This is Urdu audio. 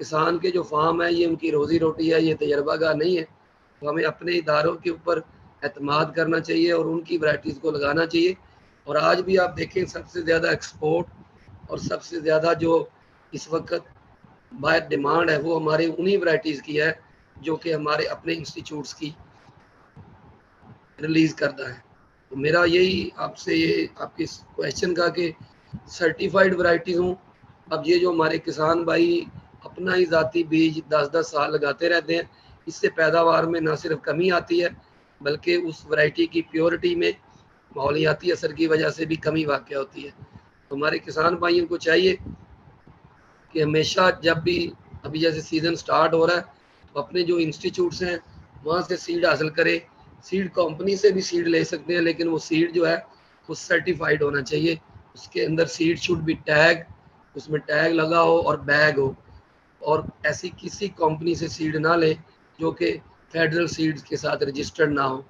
کسان کے جو فارم ہے یہ ان کی روزی روٹی ہے، یہ تجربہ گاہ نہیں ہے. تو ہمیں اپنے اداروں کے اوپر اعتماد کرنا چاہیے اور ان کی ورائٹیز کو لگانا چاہیے. اور آج بھی آپ دیکھیں سب سے زیادہ ایکسپورٹ اور سب سے زیادہ جو اس وقت باہر ڈیمانڈ ہے وہ ہماری انہی ورائٹیز کی ہے جو کہ ہمارے اپنے انسٹیٹیوٹس کی ریلیز کرتا ہے. تو میرا یہی آپ سے یہ آپ کی کویشچن کا کہ سرٹیفائیڈ ورائٹیز ہوں. اب یہ جو ہمارے کسان بھائی اپنا ہی ذاتی بیج 10-10 سال لگاتے رہتے ہیں، اس سے پیداوار میں نہ صرف کمی آتی ہے بلکہ اس ورائٹی کی پیورٹی میں ماحولیاتی اثر کی وجہ سے بھی کمی واقع ہوتی ہے. تو ہمارے کسان بھائیوں کو چاہیے کہ ہمیشہ جب بھی ابھی جیسے سیزن سٹارٹ ہو رہا ہے تو اپنے جو انسٹیٹیوٹس ہیں وہاں سے سیڈ حاصل کرے. سیڈ کمپنی سے بھی سیڈ لے سکتے ہیں لیکن وہ سیڈ جو ہے وہ سرٹیفائیڈ ہونا چاہیے. اس کے اندر سیڈ شوڈ بی ٹیگ، اس میں ٹیگ لگا ہو اور بیگ ہو. اور ایسی کسی کمپنی سے سیڈ نہ لے جو کہ فیڈرل سیڈز کے ساتھ رجسٹرڈ نہ ہو.